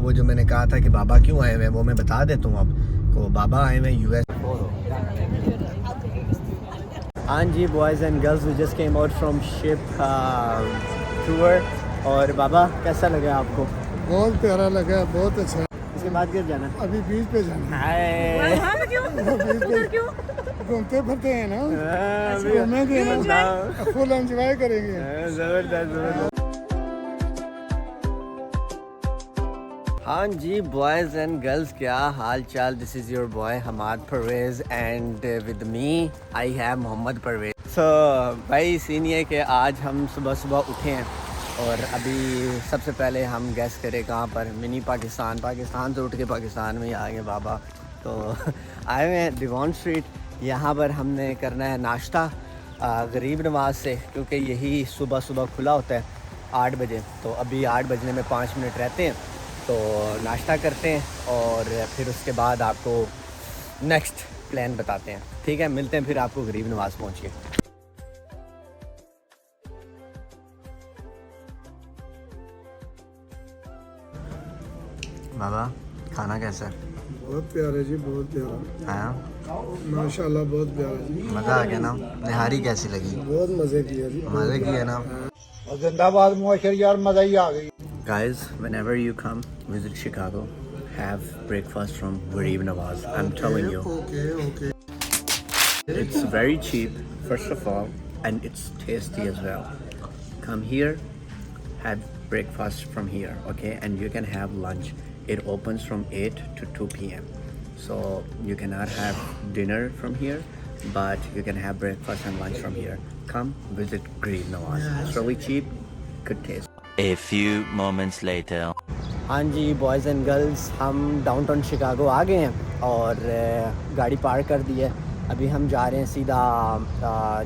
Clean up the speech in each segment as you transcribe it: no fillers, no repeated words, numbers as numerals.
वो जो मैंने कहा था कि बाबा क्यों आए हुए हैं वो मैं बता देता हूँ आपको। बाबा आए हुए हैं यूएस। हाँ जी boys and girls, we just came out from ship tour. और बाबा कैसा लगा आपको? बहुत प्यारा लगा, बहुत अच्छा। इसके बाद किधर जाना? अभी बीच पे जाना है। क्यों? घूमते फिरते हैं ना, घूमेंगे ना, फुल एंजॉय करेंगे। जबरदस्त। हाँ जी बॉयज़ एंड गर्ल्स, क्या हाल चाल? This is your boy Hammad Parvez and with me I have Mohammad Parvez. So भाई सीन ये कि आज हम सुबह सुबह उठे हैं और अभी सबसे पहले हम गैस करें कहाँ पर? मिनी पाकिस्तान से उठ के पाकिस्तान में ही आ गए बाबा। तो आए हुए हैं दीवान स्ट्रीट। यहाँ पर हमने करना है नाश्ता गरीब नवाज से, क्योंकि यही सुबह सुबह खुला होता है 8 बजे। तो अभी 8 बजने में 5 मिनट रहते हैं, तो नाश्ता करते हैं और फिर उसके बाद आपको नेक्स्ट प्लान बताते हैं। ठीक है, मिलते हैं फिर आपको गरीब नवाज पहुँच के। बाबा खाना कैसा है? बहुत प्यारा जी, बहुत प्यारा। हाँ माशाल्लाह, बहुत प्यारा जी। मज़ा आ गया ना? निहारी कैसी लगी? बहुत मजे किया जी, मज़े किया ना? और जिंदाबाद मुआशर यार, मजा ही आ गई। Guys, whenever you come visit Chicago, have breakfast from Gharib Nawaz. I'm telling you, Okay. it's very cheap, first of all, and it's tasty as well. Come here, have breakfast from here, okay? And you can have lunch. It opens from 8 to 2 p.m. So you cannot have dinner from here, but you can have breakfast and lunch from here. Come visit Gharib Nawaz. It's really cheap, good taste. A few moments later. हाँ जी boys and girls, हम downtown Chicago आ गए हैं और गाड़ी park कर दी है। अभी हम जा रहे हैं सीधा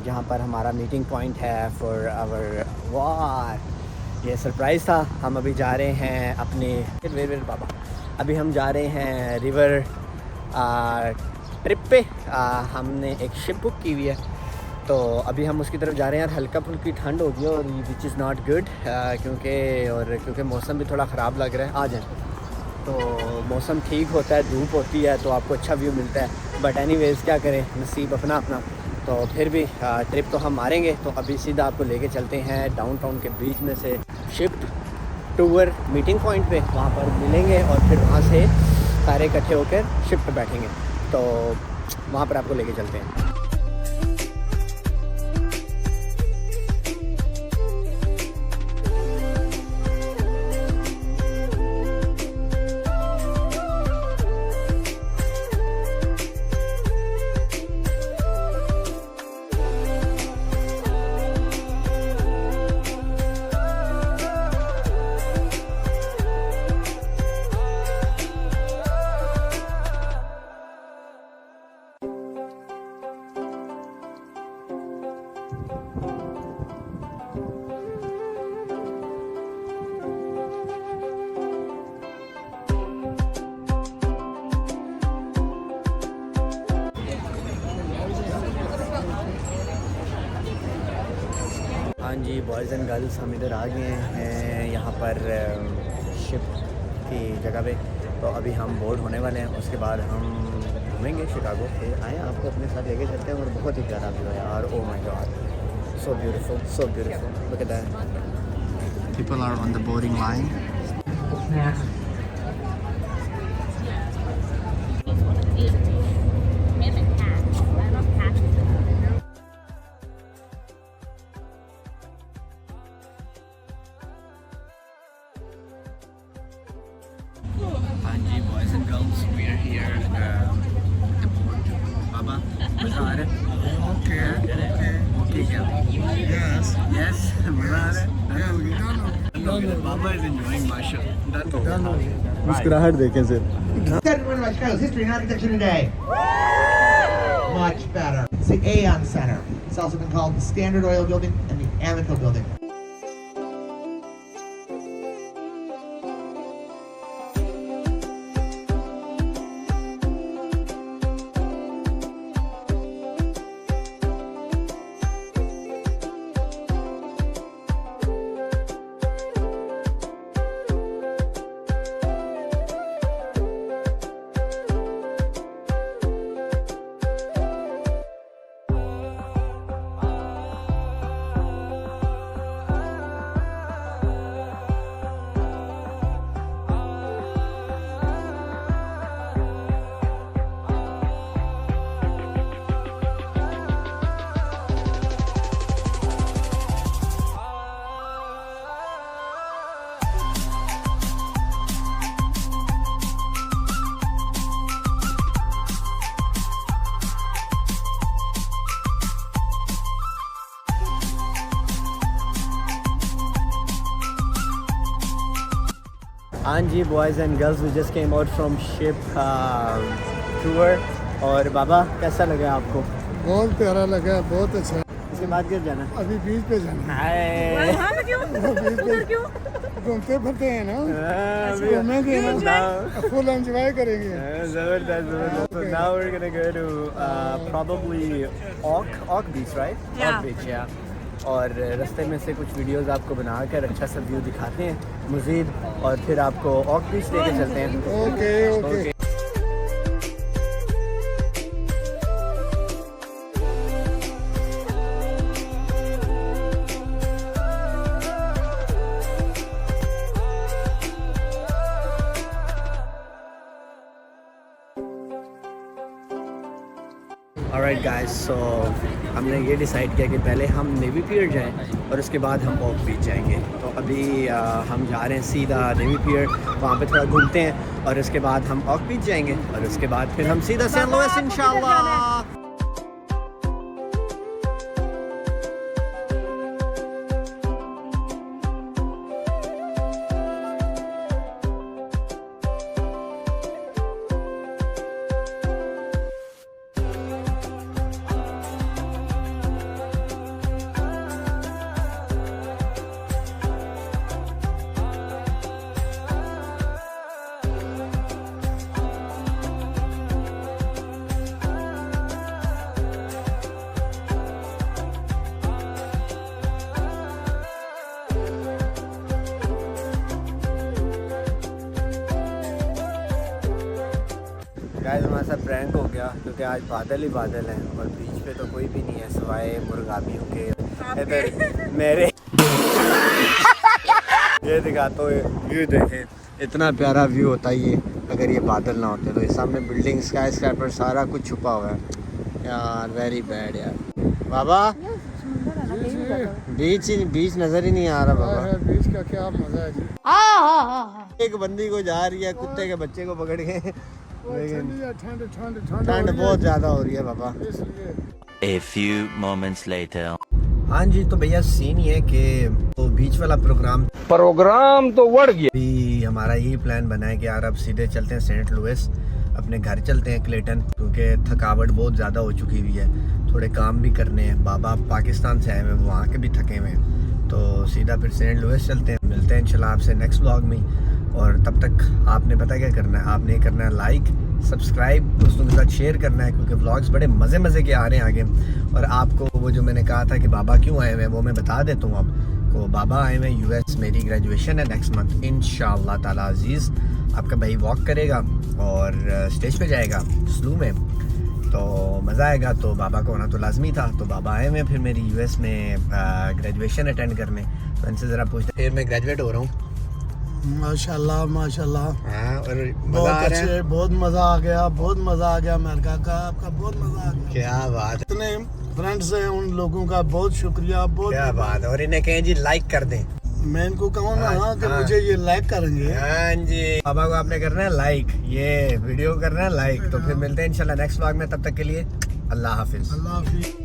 जहाँ पर हमारा मीटिंग पॉइंट है फॉर आवर वार। ये सरप्राइज़ था। हम अभी जा रहे हैं अपने वेर बाबा, अभी हम जा रहे हैं रिवर ट्रिप पे। हमने एक शिप बुक की हुई है, तो अभी हम उसकी तरफ जा रहे हैं। यार हल्का फुल्की ठंड होगी और विच इज़ नॉट गुड, क्योंकि मौसम भी थोड़ा ख़राब लग रहा है। आ जाए तो मौसम ठीक होता है, धूप होती है तो आपको अच्छा व्यू मिलता है। बट एनीवेज़ क्या करें, नसीब अपना अपना। तो फिर भी ट्रिप तो हम मारेंगे। तो अभी सीधा आपको लेके चलते हैं डाउनटाउन के बीच में से शिफ्ट टूर मीटिंग पॉइंट पे। वहाँ पर मिलेंगे और फिर वहाँ से सारे इकट्ठे होकर शिफ्ट पे बैठेंगे। तो वहाँ पर आपको लेके चलते हैं। हाँ जी बॉयज़ एंड गर्ल्स, हम इधर आ गए हैं यहाँ पर शिप की जगह पे। तो अभी हम बोर्ड होने वाले हैं, उसके बाद हम घूमेंगे शिकागो। फिर आए आपको अपने साथ लेके चलते हैं और बहुत ही प्यारा व्यू है यार। Oh my God, so beautiful, so beautiful. Look at that, people are on the boarding line. हाँ जी boys and girls, we are here the board. बाबा मज़ा आ रहा है? ओके क्या? यस मज़ा आ रहा है। बाबा इज एंजॉयिंग माशाल्लाह। मुस्कुराहट देखें सिर्फ। One of Chicago's history and architecture today. Much better. It's the Aon Center. It's also been called the Standard Oil Building and the Amoco Building. हाँ जी boys and girls, we just came out from ship tour. और बाबा कैसा लगा आपको? बहुत प्यारा लगा, बहुत अच्छा। इसके बाद किधर जाना? अभी बीच पे जाना हाय घूमते फिरते हैं ना, अभी घूमेंगे ना, फुल एंजॉय करेंगे। जबरदस्त। So now we're gonna go to probably Ock Beach, right? Yeah. Ock Beach, yeah. और रास्ते में से कुछ वीडियोस आपको बनाकर अच्छा सा व्यू दिखाते हैं मज़ीद, और फिर आपको ऑक बीच लेके चलते हैं। Okay okay. ऑलराइट गाइस, सो हमने ये डिसाइड किया कि पहले हम नेवी पियर जाएं और उसके बाद हम ऑक बीच जाएंगे। तो अभी हम जा रहे हैं सीधा नेवी पियर, वहाँ पे थोड़ा घूमते हैं और उसके बाद हम ऑक बीच जाएंगे और उसके बाद फिर हम सीधा सेंट लुइस इंशाल्लाह। गाइस हमारे साथ प्रैंक हो गया क्योंकि आज बादल ही बादल हैं और बीच पे तो कोई भी नहीं है सिवाय मुर्गाबियों के। इधर मेरे ये दिखाता हूँ व्यू, देखें इतना प्यारा व्यू होता ये अगर ये बादल ना होते। तो ये सामने बिल्डिंग स्काई स्क्रैपर सारा कुछ छुपा हुआ है यार, वेरी बैड यार। बाबा बीच नज़र ही नहीं आ रहा बाबा। बीच का क्या मजा है जी। एक बंदी को जा रही है कुत्ते के बच्चे को पकड़ के, ठंड ठंड बहुत ज़्यादा हो रही है बाबा। A few moments later. हाँ जी, तो भैया सीन ये है कि वो बीच वाला प्रोग्राम तो बढ़ गया। भी हमारा यही प्लान बना है कि यार अब सीधे चलते हैं सेंट लुइस, अपने घर चलते हैं क्लेटन, क्योंकि थकावट बहुत ज़्यादा हो चुकी हुई है, थोड़े काम भी करने हैं। बाबा पाकिस्तान से आए हुए, वहाँ के भी थके हुए हैं, तो सीधा फिर सेंट लुइस चलते हैं। मिलते हैं इंशाल्लाह आपसे नेक्स्ट व्लॉग में, और तब तक आपने पता क्या करना है, आपने करना है लाइक सब्सक्राइब, दोस्तों के साथ शेयर करना है, क्योंकि व्लॉग्स बड़े मज़े के आ रहे हैं आगे। और आपको वो जो मैंने कहा था कि बाबा क्यों आए हुए हैं वो मैं बता देता हूँ आपको। बाबा आए हुए हैं US, मेरी ग्रेजुएशन है नेक्स्ट मंथ इंशाअल्लाह ताला अजीज़। आपका भाई वॉक करेगा और स्टेज पे जाएगा स्लू में, तो मज़ा आएगा। तो बाबा को होना तो लाजमी था, तो बाबा आए हुए फिर मेरी US में ग्रेजुएशन अटेंड करने। तो इनसे ज़रा पूछते, फिर मैं ग्रेजुएट हो रहा हूँ माशाल्लाह माशाल्लाह। हाँ, और बहुत अच्छे, बहुत मजा आ गया, बहुत मजा आ गया अमेरिका का, आपका बहुत मजा आ गया। क्या बात है, इतने फ्रेंड्स हैं उन लोगों का, बहुत शुक्रिया, बहुत क्या बात है। और इन्हें कहें जी लाइक कर दें। मैं इनको कहूँ ना हाँ, कि हाँ। मुझे ये लाइक करेंगे। हाँ जी, बाबा को आपने करना है लाइक, ये वीडियो करना है लाइक। तो फिर मिलते हैं इंशाल्लाह नेक्स्ट व्लॉग में, तब तक के लिए अल्लाह हाफिज। अल्लाह हाफिज।